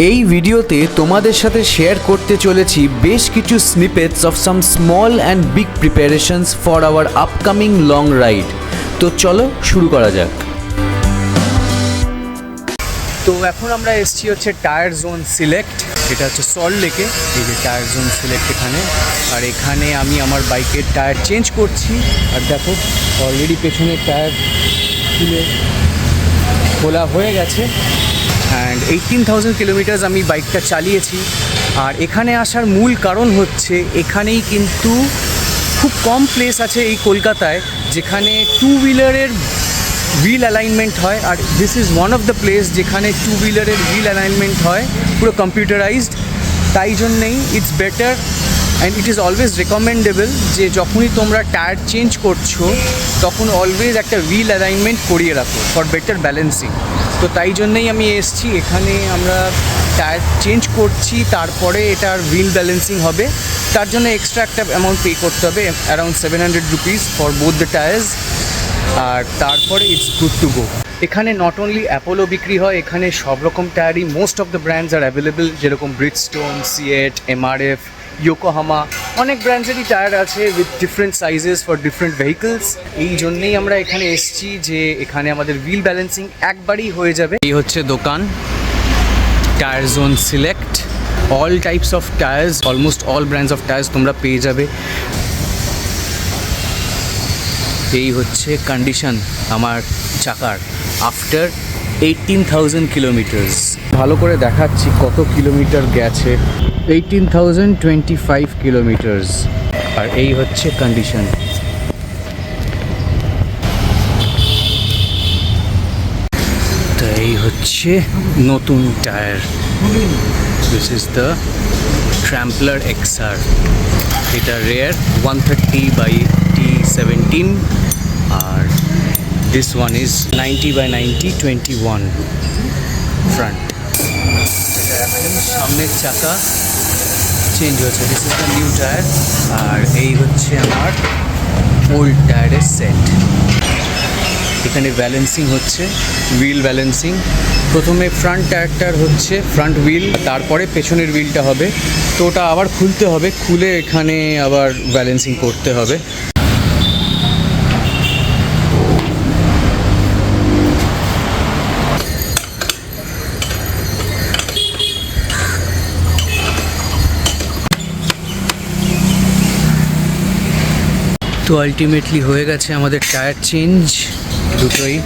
এই ভিডিওতে তোমাদের সাথে শেয়ার করতে চলেছি বেশ কিছু snippets of some small and big preparations for our upcoming long ride. তো চলো শুরু করা যাক। তো এখন আমরা এসেছি হচ্ছে টায়ার জোন সিলেক্ট, এটা হচ্ছে সল্ট লেকে। এই যে টায়ার জোন সিলেক্ট এখানে, আর এখানে আমি আমার বাইকের টায়ার চেঞ্জ করছি। আর দেখো অলরেডি পেছনের টায়ার খোলা হয়ে গেছে। অ্যান্ড 18,000 কিলোমিটার্স আমি বাইকটা চালিয়েছি। আর এখানে আসার মূল কারণ হচ্ছে এখানেই কিন্তু খুব কম প্লেস আছে এই কলকাতায় যেখানে টু হুইলারের হুইল অ্যালাইনমেন্ট হয়। আর this is one of the place যেখানে টু হুইলারের হুইল অ্যালাইনমেন্ট হয় পুরো কম্পিউটারাইজড। তাই জন্যেই it's better and it is always recommendable যে যখনই তোমরা টায়ার চেঞ্জ করছো তখন অলওয়েজ একটা হুইল অ্যালাইনমেন্ট করিয়ে রাখো ফর বেটার ব্যালেন্সিং। তো তাই জন্যেই আমি এসেছি এখানে, আমরা টায়ার চেঞ্জ করছি, তারপরে এটার হুইল ব্যালেন্সিং হবে। তার জন্য এক্সট্রা একটা অ্যামাউন্ট পে করতে হবে, around 700 rupees for both the tyres. আর তারপরে ইটস গুড টু গো। এখানে নট অনলি অ্যাপোলো বিক্রি হয়, এখানে সব রকম টায়ারই, মোস্ট অফ দ্য ব্র্যান্ডস আর অ্যাভেলেবেল, যেরকম ব্রিজস্টোন, সিয়েট, এমআরএফ, ইয়োকোহামা, অনেক ব্র্যান্ডসেরই টায়ার আছে with different sizes for different vehicles. এই জন্যেই আমরা এখানে এসেছি যে এখানে আমাদের হুইল ব্যালেন্সিং একবারই হয়ে যাবে। এই হচ্ছে দোকান, tyre zone select. All types of tyres, almost all brands of tyres তোমরা পেয়ে যাবে। এই হচ্ছে কন্ডিশন আমার চাকার আফটার 18,000 কিলোমিটার্স। ভালো করে দেখাচ্ছি কত কিলোমিটার গেছে, 18,025 কিলোমিটার্স। আর এই হচ্ছে কন্ডিশন। তো এই হচ্ছে নতুন টায়ার। This is the Trampler XR. এটা রেয়ার 130/T17 আর দিস ওয়ান ইজ 90/90 21 ফ্রন্ট। সামনের চাকা চেঞ্জ হয়েছে, this is the new tyre. আর এই হচ্ছে আমার ওল্ড টায়ারের সেট। এখানে ব্যালেন্সিং হচ্ছে, হুইল ব্যালেন্সিং। প্রথমে ফ্রন্ট টায়ারটার হচ্ছে ফ্রন্ট হুইল, তারপরে পেছনের হুইলটা হবে। তো ওটা আবার খুলতে হবে, খুলে এখানে আবার ব্যালেন্সিং করতে হবে। তো আলটিমেটলি হয়ে গেছে আমাদের টায়ার চেঞ্জ দুটোই।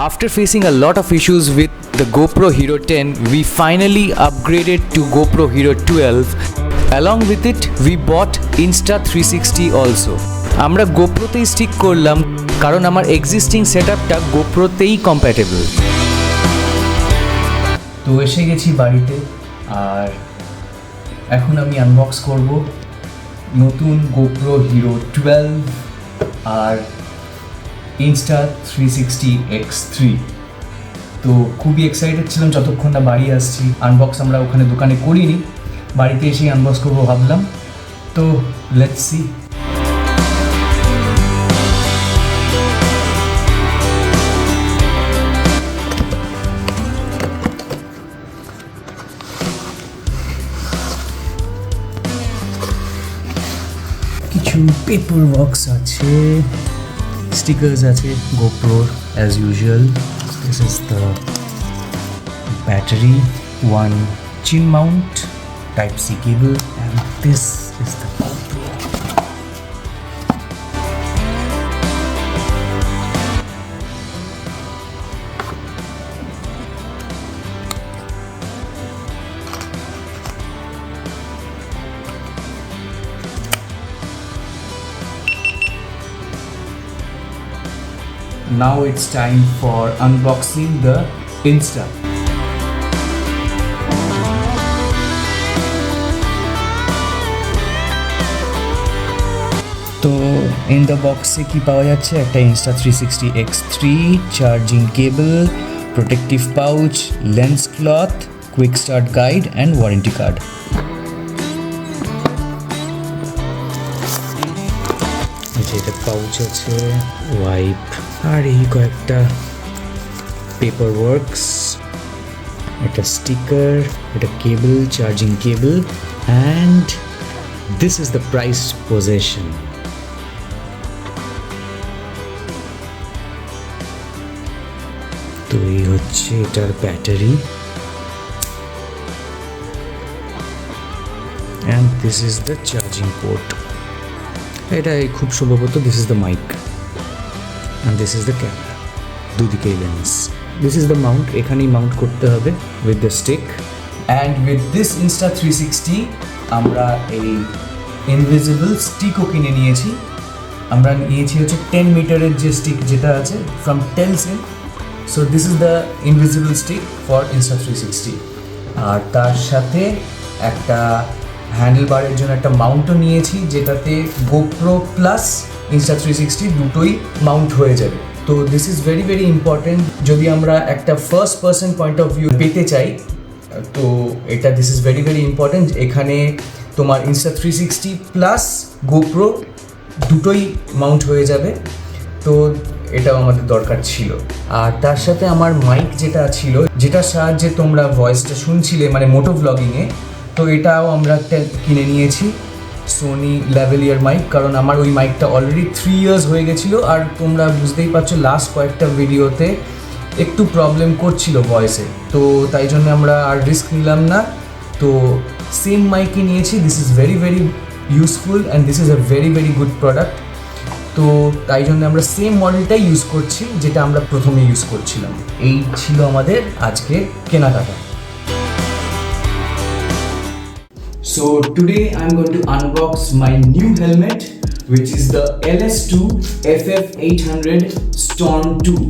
After facing a lot of issues with the GoPro Hero 10, we finally upgraded to GoPro Hero 12. Along with it, we bought Insta360 also. আমরা গোপ্রোতেই স্টিক করলাম কারণ আমার এক্সিস্টিং সেটআপটা গোপ্রোতেই কম্প্যাটেবল। তো এসে গেছি বাড়িতে, আর এখন আমি আনবক্স করব নতুন GoPro Hero 12 আর Insta360 X3। তো খুবই এক্সাইটেড ছিলাম যতক্ষণ না বাড়ি আসছি। আনবক্স আমরা ওখানে দোকানে করিনি, বাড়িতে এসেই আনবক্স করবো ভাবলাম। তো লেটস সি। কিছু পেপার ওয়ার্কস আছে, স্টিকার্স আছে GoPro as usual. This is the battery, one chin mount, Type-C cable, and this is the GoPro. Now it's time for unboxing the Insta. তো ইন দ্য বক্সে কি পাওয়া যাচ্ছে, একটা Insta360 X3, charging cable, protective pouch, lens cloth, quick start guide and warranty card. একটা pouch আছে, wipe, আর এই কয়েকটা পেপার ওয়ার্কস, একটা স্টিকার, একটা cable, charging cable, and this is the prize possession. তো এই হচ্ছে এটার battery, and this is the charging port. এটা খুব সম্ভবত this is the mic and this is the camera, দুদিকেই lens. this is the mount, এখানেই মাউন্ট করতে হবে with the stick, and with this Insta360 আমরা এই ইনভিজিবল স্টিকও কিনে নিয়েছি। আমরা নিয়েছি হচ্ছে 10 মিটারের যে স্টিক যেটা আছে from Telsin, so this is the invisible stick for Insta360। আর তার সাথে একটা হ্যান্ডেল বারের জন্য একটা মাউন্টও নিয়েছি, যেটাতে গোপ্রো প্লাস Insta360 দুটোই মাউন্ট হয়ে যাবে। তো this is very very important যদি আমরা একটা first person point of view পেতে চাই, তো এটা this is very very important. এখানে তোমার Insta360 প্লাস গোপ্রো দুটোই মাউন্ট হয়ে যাবে, তো এটাও আমাদের দরকার ছিল। আর তার সাথে আমার মাইক যেটা ছিল, যেটার সাহায্যে তোমরা ভয়েসটা শুনছিলে মানে মোটো ব্লগিংয়ে, তো এটাও আমরা একটা কিনে নিয়েছি, সোনি ল্যাভেলিয়ার মাইক। কারণ আমার ওই মাইকটা অলরেডি 3 ইয়ার্স হয়ে গেছিলো, আর তোমরা বুঝতেই পারছো লাস্ট কয়েকটা ভিডিওতে একটু প্রবলেম করছিল ভয়েসে, তো তাই জন্য আমরা আর রিস্ক নিলাম না, তো সেম মাইকই নিয়েছি। This is very very useful and this is a very very good product. তো তাই জন্য আমরা সেম মডেলটাই ইউজ করছি যেটা আমরা প্রথমে ইউজ করছিলাম। এই ছিল আমাদের আজকে কেনাকাটা। So today I'm going to unbox my new helmet, which is the LS2 FF800 Storm 2.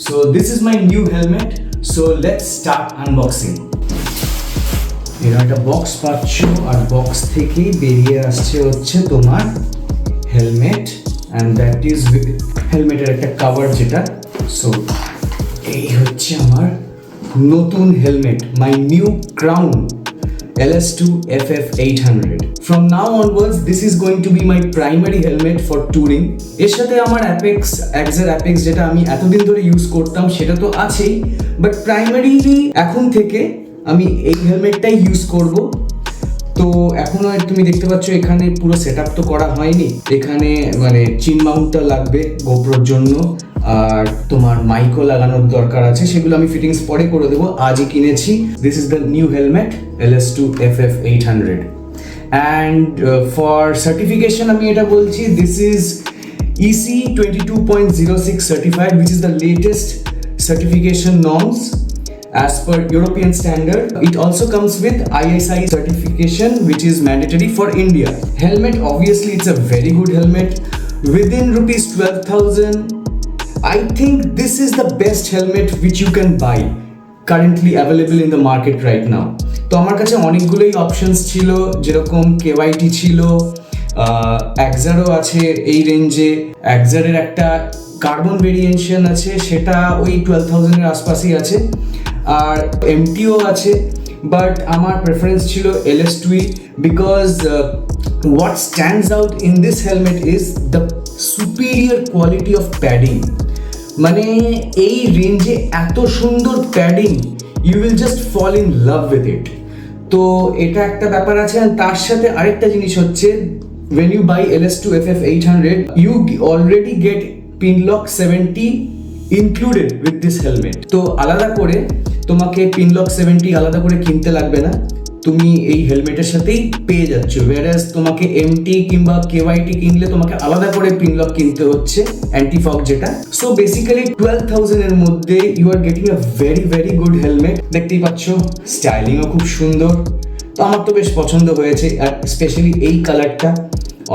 So this is my new helmet. So let's start unboxing. এর একটা বক্স পাচ্ছ, আর বক্স থেকেই বেরিয়ে আসছে হচ্ছে তোমার হেলমেট, and that is হেলমেটের একটা cover যেটা। সো এই হচ্ছে আমার নতুন helmet, my new crown LS2 FF800. From now onwards, this is going to be my primary helmet for touring. এর সাথে আমার Axer Apex যেটা আমি এতদিন ধরে ইউজ করতাম সেটা তো আছেই, বাট প্রাইমারিলি এখন থেকে আমি এই হেলমেটটাই ইউজ করব। তো এখনো তুমি দেখতে পাচ্ছ এখানে পুরো সেট আপ তো করা হয়নি, এখানে মানে চিন মাউন্টটা লাগবে গোপ্রোর জন্য, আর তোমার মাইকও লাগানোর দরকার আছে, সেগুলো আমি ফিটিংস পরে করে দেবো, আজই কিনেছি। This is the new helmet LS2 FF800, and for certification আমি এটা বলছি, this is EC 22.06 certified, which is the latest certification norms as per European standard. It also comes with ISI certification, which is mandatory for India. Helmet, obviously it's a very good helmet within rupees 12,000. I think this is the best helmet which you can buy currently available in the market right now. তো আমার কাছে অনেকগুলোই options ছিল, যেরকম KYT ছিল, Axerও আছে এই রেঞ্জে। Axeরের একটা কার্বন ভেরিয়েশন আছে, সেটা ওই 12,000 এর আশপাশেই আছে, আর MTও আছে, বাট আমার প্রেফারেন্স ছিল LS2 because what stands out in this helmet is the superior quality of padding. মানে এই রেঞ্জে এত সুন্দর padding, you will just fall in love with it. তো এটা একটা ব্যাপার আছে। আর তার সাথে আরেকটা জিনিস হচ্ছে, when you buy LS2 FF800 you already get Pinlock 70 included with this helmet. তো আলাদা করে তোমাকে Pinlock 70 আলাদা করে কিনতে লাগবে না, তুমি এই হেলমেটের সাথেই পেয়ে যাচ্ছ। whereas তোমাকে MT কিংবা KYT কিনলে তোমাকে আলাদা করে পিনলক কিনতে হচ্ছে, অ্যান্টি ফগ যেটা। সো বেসিক্যালি 12,000 এর মধ্যে you are getting a very very good helmet. দেখতেই পাচ্ছ স্টাইলিংও খুব সুন্দর, তো আমার তো বেশ পছন্দ হয়েছে, আর স্পেশালি এই কালারটা,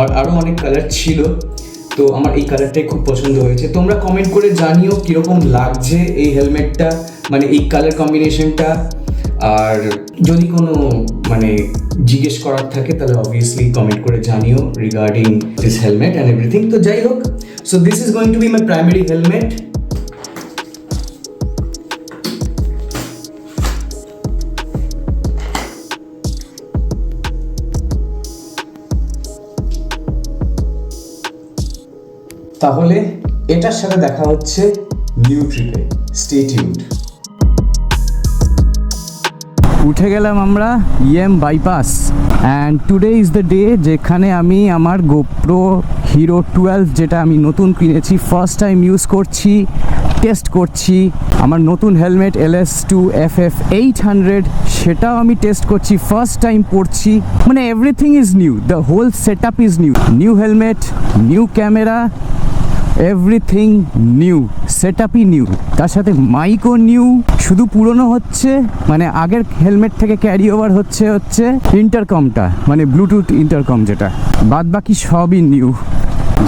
আর আরও অনেক কালার ছিল, তো আমার এই কালারটাই খুব পছন্দ হয়েছে। তোমরা কমেন্ট করে জানিও কীরকম লাগছে এই হেলমেটটা, মানে এই কালার কম্বিনেশনটা। আর যদি কোনো মানে জিজ্ঞেস করার থাকে তাহলে অবভিয়াসলি কমেন্ট করে জানিও regarding this helmet and everything. তো যাই হোক, so this is going to be my primary helmet. তাহলে এটার সাথে দেখা হচ্ছে নিউ ট্রিপে। Stay tuned. উঠে গেলাম আমরা EM bypass and today is the day যেখানে আমি আমার গোপ্রো হিরো 12 যেটা আমি নতুন কিনেছি, ফার্স্ট টাইম ইউজ করছি, টেস্ট করছি। আমার নতুন হেলমেট LS2FF 800 সেটাও আমি টেস্ট করছি, ফার্স্ট টাইম পরছি। মানে everything is new, the whole set up is new. New helmet, new camera, everything new, set আপই নিউ, তার সাথে মাইকও নিউ। শুধু পুরনো হচ্ছে মানে আগের হেলমেট থেকে ক্যারি ওভার হচ্ছে ইন্টারকমটা, মানে ব্লুটুথ ইন্টারকম, যেটা বাদ বাকি সবই নিউ।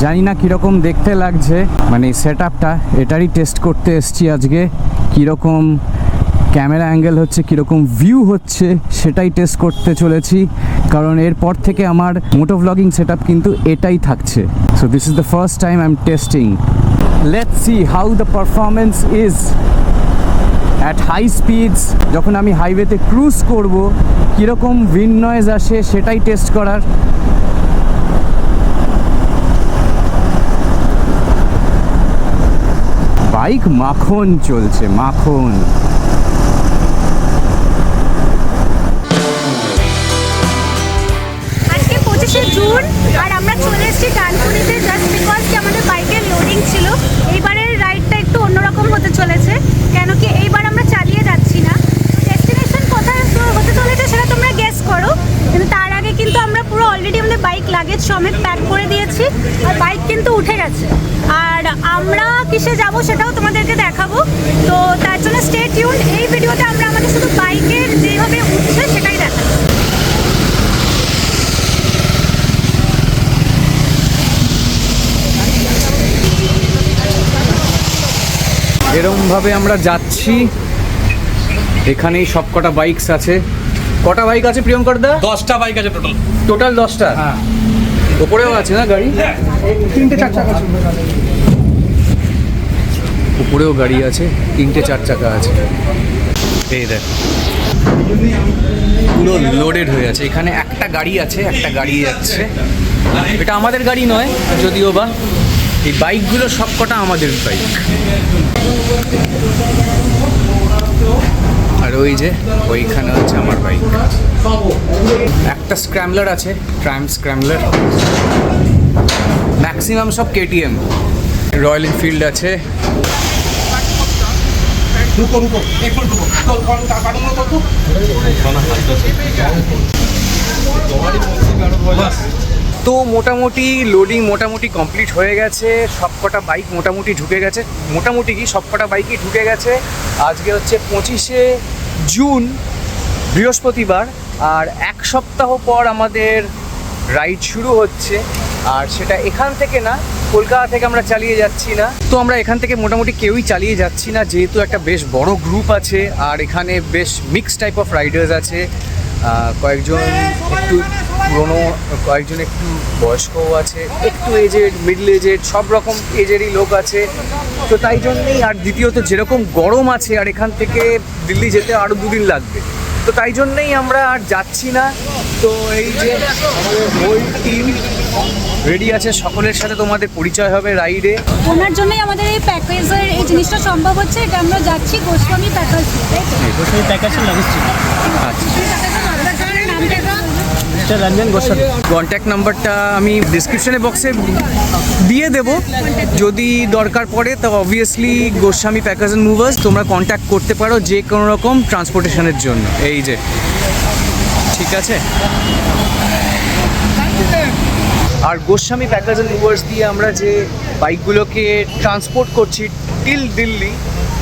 জানি না কীরকম দেখতে লাগছে, মানে সেট আপটা এটারই টেস্ট করতে এসছি আজকে। কীরকম ক্যামেরা অ্যাঙ্গেল হচ্ছে, কীরকম ভিউ হচ্ছে সেটাই টেস্ট করতে চলেছি, কারণ এরপর থেকে আমার মোটো ভ্লগিং সেট আপ কিন্তু এটাই থাকছে। So this is the first time I am testing. Let's see how the performance is at high speeds. যখন আমি হাইওয়েতে ক্রুজ করব কীরকম উইন্ড নয়েজ আসে সেটাই টেস্ট করার। বাইক মাখন চলছে, মাখন। আজকে 25শে জুন আর আমরা চলে এসেছি ডানকুনিতে জাস্ট বিকজ কি আমাদের বাইকের লোডিং ছিল। এইবারের রাইডটা একটু অন্যরকম হতে চলেছে, কেন কি এইবার আমরা চালিয়ে যাচ্ছি না। ডেস্টিনেশন কোথায় হতে চলেছে সেটা তোমরা গেস করো, কিন্তু তার আগে কিন্তু আমরা পুরো অলরেডি আমাদের বাইক লাগেজ সমেত প্যাক করে দিয়েছি আর বাইক কিন্তু উঠে গেছে। আর আমরা কিসে যাব সেটাও তোমাদেরকে দেখাবো, তো তার জন্য স্টে টিউনড। এই ভিডিওতে আমরা আমাদের শুধু বাইকের যেভাবে উঠছে সেটাই দেখাবো। এরমভাবে আমরা যাচ্ছি। এখানেই সব কটা বাইকস আছে। কটা বাইক আছে প্রিয়ঙ্কর দা? 10টা বাইক আছে টোটাল। টোটাল 10টা? হ্যাঁ। ওপরেও আছে না গাড়ি? তিনটে চার চাকা আছে। উপরেও গাড়ি আছে, তিনটে চার চাকা আছে। এই দেখ, পুরো লোডেড হয়ে আছে। এখানে একটা গাড়ি আছে, একটা গাড়ি যাচ্ছে। এটা আমাদের গাড়ি নয় যদিও বা, এই বাইকগুলো সব কটা আমাদের বাইক। আর ওই যে ওইখানে হচ্ছে আমার বাইক। একটা স্ক্র্যামলার আছে, ট্রায়াম্প স্ক্র্যামলার। ম্যাক্সিমাম সব KTM। রয়্যাল এনফিল্ড আছে। তো মোটামুটি লোডিং মোটামুটি কমপ্লিট হয়ে গেছে। সবকটা বাইক মোটামুটি ঢুকে গেছে, মোটামুটি কি সবকটা বাইকই ঢুকে গেছে। আজকে হচ্ছে 25শে জুন, বৃহস্পতিবার। আর এক সপ্তাহ পর আমাদের রাইড শুরু হচ্ছে। আর সেটা এখান থেকে না, কলকাতা থেকে আমরা চালিয়ে যাচ্ছি না। তো আমরা এখান থেকে মোটামুটি কেউই চালিয়ে যাচ্ছি না, যেহেতু একটা বেশ বড় গ্রুপ আছে আর এখানে বেশ মিক্স টাইপ অফ রাইডার্স আছে। কয়েকজন একটু পুরনো, কয়েকজন একটু বয়স্কও আছে, একটু এজেড, মিডল এজেড, সব রকম এজেরই লোক আছে। তো তাই জন্যেই, আর দ্বিতীয়ত যেরকম গরম আছে আর এখান থেকে দিল্লি যেতে আরও 2 দিন লাগবে, তো তাই জন্যেই আমরা আর যাচ্ছি না। তো এই যে আমাদের হোল টিম রেডি আছে, সকলের সাথে তোমাদের পরিচয় হবে রাইডে। ওনার জন্যই আমাদের এই প্যাকেজের এই জিনিসটা সম্ভব হচ্ছে। এটা আমরা যাচ্ছি গোস্বামী প্যাকেজ। গোস্বামী প্যাকেজের logistic. Mister Ranjan Goswami. Contact নাম্বারটা আমি ডিসক্রিপশনে বক্সে দিয়ে দেব, যদি দরকার পড়ে তো obviously Goswami package and movers তোমরা কন্ট্যাক্ট করতে পারো যে কোনো রকম ট্রান্সপোর্টেশনের জন্য। এই যে ঠিক আছে। আর গোস্বামী প্যাকেজ অ্যান্ড মুভার্স দিয়ে আমরা যে বাইকগুলোকে ট্রান্সপোর্ট করছি টিল দিল্লি,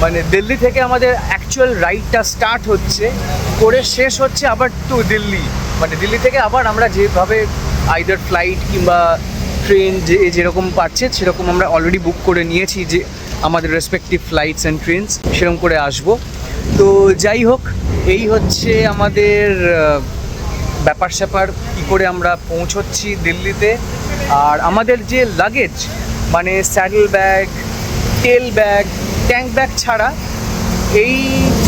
মানে দিল্লি থেকে আমাদের অ্যাকচুয়াল রাইডটা স্টার্ট হচ্ছে, করে শেষ হচ্ছে আবার টু দিল্লি। মানে দিল্লি থেকে আবার আমরা যেভাবে আইদার ফ্লাইট কিংবা ট্রেন যেরকম পাচ্ছে সেরকম আমরা অলরেডি বুক করে নিয়েছি, যে আমাদের রেসপেক্টিভ ফ্লাইটস অ্যান্ড ট্রেনস সেরকম করে আসবো। তো যাই হোক, এই হচ্ছে আমাদের ব্যাপার স্যাপার, কী করে আমরা পৌঁছচ্ছি দিল্লিতে। আর আমাদের যে লাগেজ, মানে স্যাডেল ব্যাগ, টেল ব্যাগ, ট্যাঙ্ক ব্যাগ ছাড়া, এই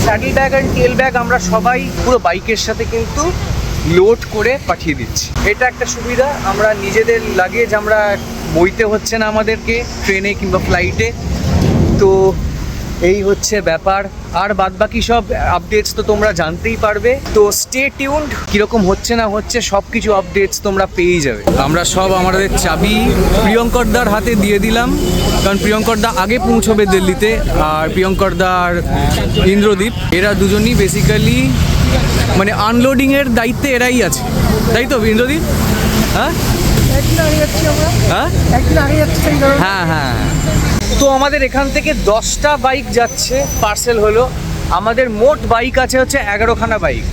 স্যাডেল ব্যাগ আর টেল ব্যাগ আমরা সবাই পুরো বাইকের সাথে কিন্তু লোড করে পাঠিয়ে দিচ্ছি। এটা একটা সুবিধা, আমরা নিজেদের লাগেজ আমরা বইতে হচ্ছে না আমাদেরকে ট্রেনে কিংবা ফ্লাইটে। তো এই হচ্ছে ব্যাপার, আর বাদবাকি সব আপডেটস তো তোমরা জানতেই পারবে। তো স্টে টিউনড, কীরকম হচ্ছে না হচ্ছে সব কিছু আপডেটস তোমরা পেয়েই যাবে। আমরা সব আমাদের চাবি প্রিয়ঙ্করদার হাতে দিয়ে দিলাম, কারণ প্রিয়ঙ্করদা আগে পৌঁছবে দিল্লিতে, আর প্রিয়ঙ্করদা আর ইন্দ্রদীপ এরা দুজনই বেসিক্যালি মানে আনলোডিংয়ের দায়িত্বে এরাই আছে, তাই তো ইন্দ্রদীপ? হ্যাঁ হ্যাঁ হ্যাঁ। তো আমাদের এখান থেকে 10টা বাইক যাচ্ছে, পার্সেল হলো। আমাদের মোট বাইক আছে হচ্ছে 11খানা বাইক।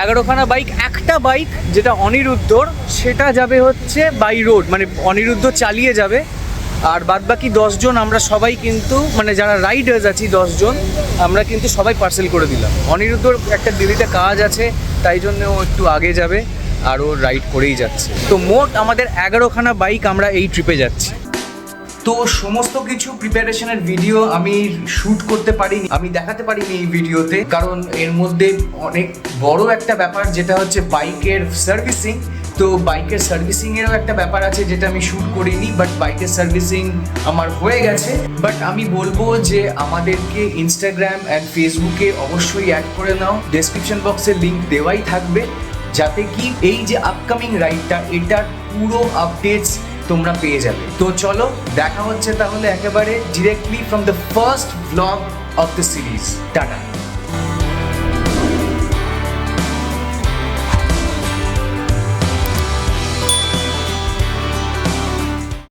11খানা বাইক, একটা বাইক যেটা অনিরুদ্ধর সেটা যাবে হচ্ছে বাই রোড, মানে অনিরুদ্ধ চালিয়ে যাবে। আর বাদবাকি 10 জন আমরা সবাই কিন্তু মানে যারা রাইডার্স আছি 10 জন আমরা কিন্তু সবাই পার্সেল করে দিলাম। অনিরুদ্ধর একটা দিল্লিতে কাজ আছে, তাই জন্য ও একটু আগে যাবে আর ও রাইড করেই যাচ্ছে। তো মোট আমাদের 11খানা বাইক আমরা এই ট্রিপে যাচ্ছি। তো সমস্ত কিছু প্রিপারেশনের ভিডিও আমি শ্যুট করতে পারিনি, আমি দেখাতে পারিনি এই ভিডিওতে, কারণ এর মধ্যে অনেক বড় একটা ব্যাপার যেটা হচ্ছে বাইকের সার্ভিসিং। তো বাইকের সার্ভিসিংয়েরও একটা ব্যাপার আছে যেটা আমি শ্যুট করিনি, বাট বাইকের সার্ভিসিং আমার হয়ে গেছে। বাট আমি বলবো যে আমাদেরকে ইনস্টাগ্রাম অ্যান্ড ফেসবুকে অবশ্যই অ্যাড করে নাও, ডেসক্রিপশন বক্সে লিঙ্ক দেওয়াই থাকবে, যাতে কি এই যে আপকামিং রাইডটা এটার পুরো আপডেটস তোমরা পেয়ে যাবে। তো চলো দেখা হচ্ছে তাহলে একেবারে directly from the first blog of the series. Tata.